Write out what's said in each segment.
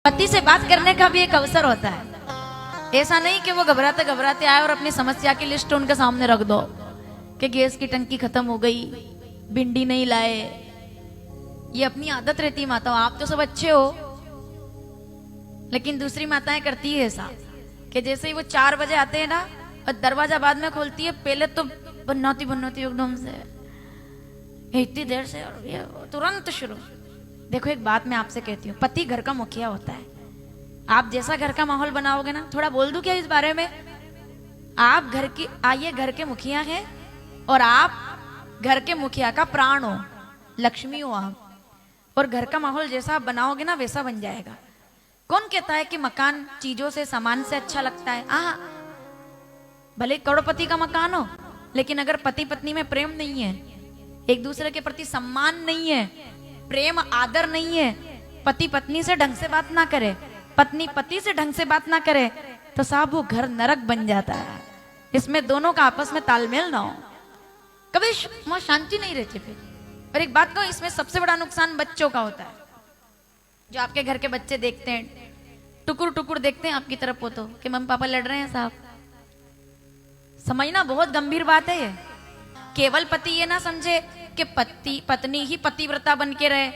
पति से बात करने का भी एक अवसर होता है। ऐसा नहीं कि वो घबराते घबराते आए और अपनी समस्या की लिस्ट उनके सामने रख दो कि गैस की टंकी खत्म हो गई, भिंडी नहीं लाए। ये अपनी आदत रहती है माताओं। आप तो सब अच्छे हो, लेकिन दूसरी माताएं करती है ऐसा कि जैसे ही वो 4 बजे आते हैं ना और दरवाजा बाद में खोलती है, पहले तो बनाती एकदम से इतनी देर से और ये तुरंत शुरू। देखो एक बात मैं आपसे कहती हूँ, पति घर का मुखिया होता है। आप जैसा घर का माहौल बनाओगे ना, थोड़ा बोल दूं क्या इस बारे में? आप घर के मुखिया हैं और आप घर के मुखिया का प्राण हो, लक्ष्मी हो आप। और घर का माहौल जैसा आप बनाओगे ना वैसा बन जाएगा। कौन कहता है कि मकान चीजों से सामान से अच्छा लगता है? भले करोड़पति का मकान हो, लेकिन अगर पति पत्नी में प्रेम नहीं है, एक दूसरे के प्रति सम्मान नहीं है, प्रेम आदर नहीं है, पति पत्नी से ढंग से बात ना करे, पत्नी पति से ढंग से बात ना करे, तो साहब वो घर नरक बन जाता है। इसमें दोनों का आपस में तालमेल ना हो, कभी वहां शांति नहीं रहती फिर। और एक बात कहूं, इसमें सबसे बड़ा नुकसान बच्चों का होता है। जो आपके घर के बच्चे देखते हैं, टुकुर टुकुर देखते हैं आपकी तरफ हो तो कि मम्मी पापा लड़ रहे हैं साहब। समझना बहुत गंभीर बात है ये। केवल पति ये ना समझे कि पत्नी ही पतिव्रता बन के रहे,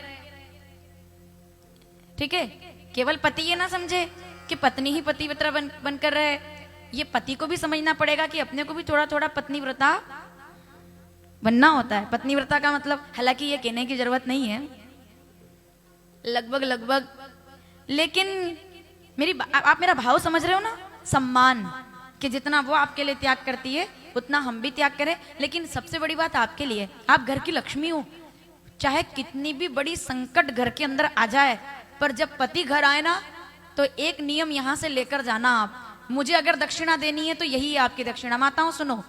ठीक है? केवल पति ये ना समझे कि पत्नी ही पतिव्रता बनकर रहे। ये पति को भी समझना पड़ेगा कि अपने को भी थोड़ा थोड़ा पत्नीव्रता बनना होता है। पत्नीव्रता का मतलब, हालांकि ये कहने की जरूरत नहीं है, लगभग, लेकिन आप मेरा भाव समझ रहे हो ना? सम्मान, कि जितना वो आपके लिए त्याग करती है उतना हम भी त्याग करें। लेकिन सबसे बड़ी बात आपके लिए, आप घर की लक्ष्मी हो। चाहे कितनी भी बड़ी संकट घर के अंदर आ जाए, पर जब पति घर आए ना, तो एक नियम यहां से लेकर जाना आप। मुझे अगर दक्षिणा देनी है तो यही है आपकी दक्षिणा। माताओं सुनो,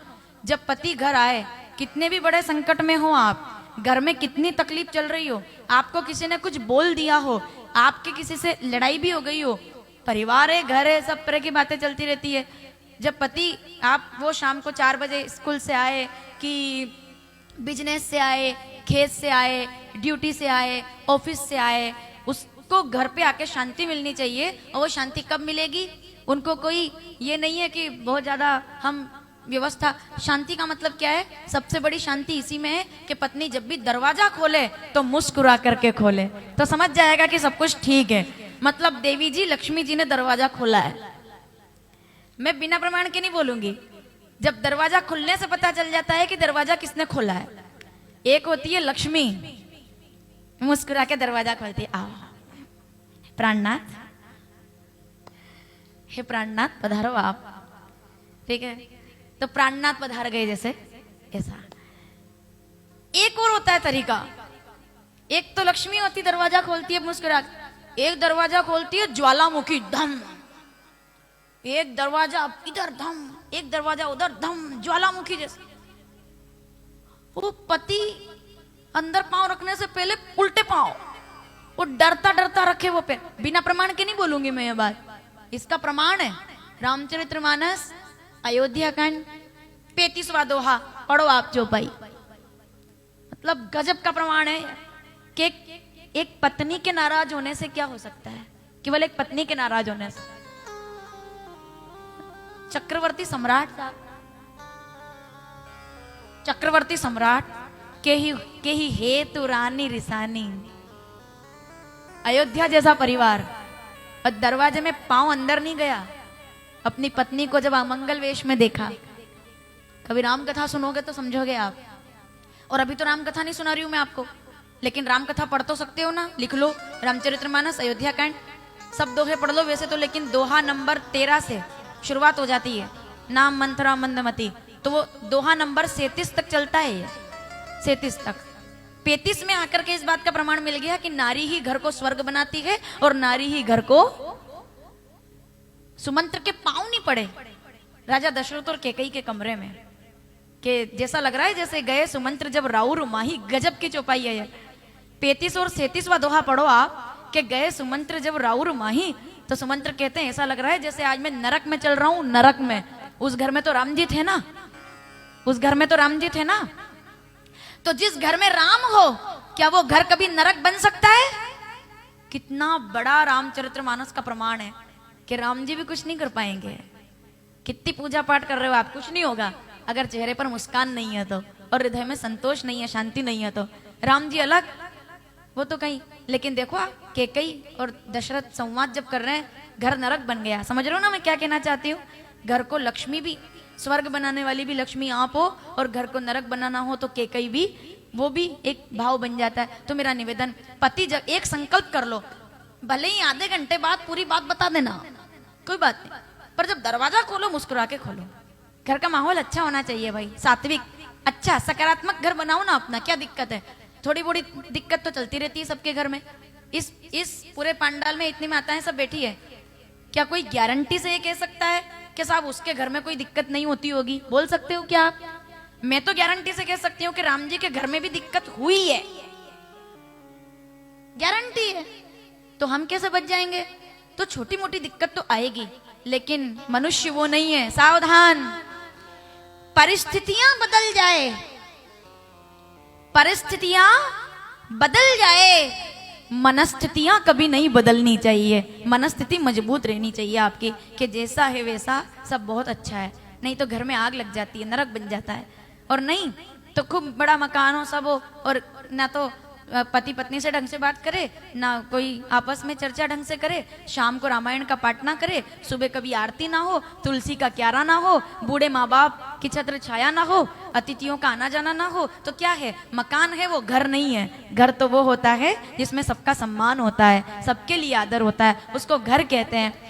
जब पति घर आए, कितने भी बड़े संकट में हो आप, घर में कितनी तकलीफ चल रही हो, आपको किसी ने कुछ बोल दिया हो, आपके किसी से लड़ाई भी हो गई हो, परिवार है, घर है, सब तरह की बातें चलती रहती है। जब पति आप वो शाम को 4 बजे स्कूल से आए, कि बिजनेस से आए, खेत से आए, ड्यूटी से आए, ऑफिस से आए, उसको घर पे आके शांति मिलनी चाहिए। और वो शांति कब मिलेगी? उनको कोई ये नहीं है कि बहुत ज्यादा हम व्यवस्था। शांति का मतलब क्या है? सबसे बड़ी शांति इसी में है कि पत्नी जब भी दरवाजा खोले तो मुस्कुरा करके खोले, तो समझ जाएगा कि सब कुछ ठीक है। मतलब देवी जी, लक्ष्मी जी ने दरवाजा खोला है। मैं बिना प्रमाण के नहीं बोलूंगी। जब दरवाजा खुलने से पता चल जाता है कि दरवाजा किसने खोला है। एक होती है लक्ष्मी, मुस्कुरा के दरवाजा खोलती है, आओ प्राणनाथ, हे प्राणनाथ पधारो आप, ठीक है? तो प्राणनाथ पधार गए जैसे, ऐसा। एक और होता है तरीका। एक तो लक्ष्मी होती, दरवाजा खोलती है मुस्कुरा, एक दरवाजा खोलती है ज्वालामुखी, धम। एक दरवाजा इधर धम, एक दरवाजा उधर धम, ज्वालामुखी जैसे। वो पति अंदर पांव रखने से पहले उल्टे पांव, वो डरता डरता रखे वो पे। बिना प्रमाण के नहीं बोलूंगी मैं ये बात, इसका प्रमाण है रामचरितमानस अयोध्या कांड 35वां दोहा, पढ़ो आप चौपाई। मतलब गजब का प्रमाण है कि एक पत्नी के नाराज होने से क्या हो सकता है? केवल एक पत्नी के नाराज होने से। चक्रवर्ती सम्राट के ही हेतु रानी रिसानी, अयोध्या जैसा परिवार, और दरवाजे में पांव अंदर नहीं गया। अपनी पत्नी को जब अमंगल वेश में देखा, कभी राम कथा सुनोगे तो समझोगे आप। और अभी तो राम कथा नहीं सुना रही हूं मैं आपको, लेकिन राम कथा पढ़ तो सकते हो ना, लिख लो रामचरितमानस अयोध्या कांड, सब दोहे पढ़ लो वैसे तो। लेकिन दोहा नंबर 13 से शुरुआत हो जाती है, नाम मंथरा मंदमती, तो वो दोहा नंबर 37 तक चलता है, ये 37 तक। 35 में आकर के इस बात का प्रमाण मिल गया कि नारी ही घर को स्वर्ग बनाती है और नारी ही घर को। सुमंत्र के पांव नहीं पड़े राजा दशरथ और कैकेयी के कमरे में, कि जैसा लग रहा है जैसे गए सुमंत्र जब राउर माही। गजब की चौपाई है ये। 35 और 37वां दोहा पढ़ो आप, कि गए सुमंत्र जब राउर माही, तो सुमंत्र कहते हैं ऐसा लग रहा है जैसे आज मैं नरक में चल रहा हूं। नरक में, उस घर में तो राम जी थे ना, उस घर में तो राम जी थे ना। तो जिस घर में राम हो, क्या वो घर कभी नरक बन सकता है? कितना बड़ा रामचरितमानस का प्रमाण है कि राम जी भी कुछ नहीं कर पाएंगे। कितनी पूजा पाठ कर रहे हो आप, कुछ नहीं होगा अगर चेहरे पर मुस्कान नहीं है तो, और हृदय में संतोष नहीं है, शांति नहीं है तो। राम जी अलग, वो तो कहीं। लेकिन देखो आप कैकेयी और दशरथ संवाद जब कर रहे हैं, घर नरक बन गया। समझ रहे हो ना मैं क्या कहना चाहती हूँ? घर को लक्ष्मी भी, स्वर्ग बनाने वाली भी लक्ष्मी आप हो, और घर को नरक बनाना हो तो कैकेयी भी, वो भी एक भाव बन जाता है। तो मेरा निवेदन, पति जब एक संकल्प कर लो, भले ही आधे घंटे बाद पूरी बात बता देना, कोई बात नहीं, पर जब दरवाजा खोलो मुस्कुरा के खोलो। घर का माहौल अच्छा होना चाहिए भाई, सात्विक, अच्छा सकारात्मक घर बनाओ ना अपना। क्या दिक्कत है? थोड़ी बड़ी दिक्कत तो चलती रहती है सबके घर में। इस पूरे पंडाल में इतनी माताएं सब बैठी है, क्या कोई गारंटी से ये कह सकता है कि साहब उसके घर में कोई दिक्कत नहीं होती होगी? बोल सकते हो क्या आप? मैं तो गारंटी से कह सकती हूँ कि राम जी के घर में भी दिक्कत हुई है, गारंटी है। तो हम कैसे बच जाएंगे? तो छोटी मोटी दिक्कत तो आएगी, लेकिन मनुष्य वो नहीं है। सावधान, परिस्थितियां बदल जाए, परिस्थितियां बदल जाए, मनस्थितियां कभी नहीं बदलनी चाहिए। मनस्थिति मजबूत रहनी चाहिए आपकी कि जैसा है वैसा सब बहुत अच्छा है, नहीं तो घर में आग लग जाती है, नरक बन जाता है। और नहीं तो खूब बड़ा मकान हो, सब हो, और ना तो पति पत्नी से ढंग से बात करे, ना कोई आपस में चर्चा ढंग से करे, शाम को रामायण का पाठ ना करे, सुबह कभी आरती ना हो, तुलसी का क्यारा ना हो, बूढ़े माँ बाप की छत्र छाया ना हो, अतिथियों का आना जाना ना हो, तो क्या है? मकान है वो, घर नहीं है। घर तो वो होता है जिसमें सबका सम्मान होता है, सबके लिए आदर होता है, उसको घर कहते हैं।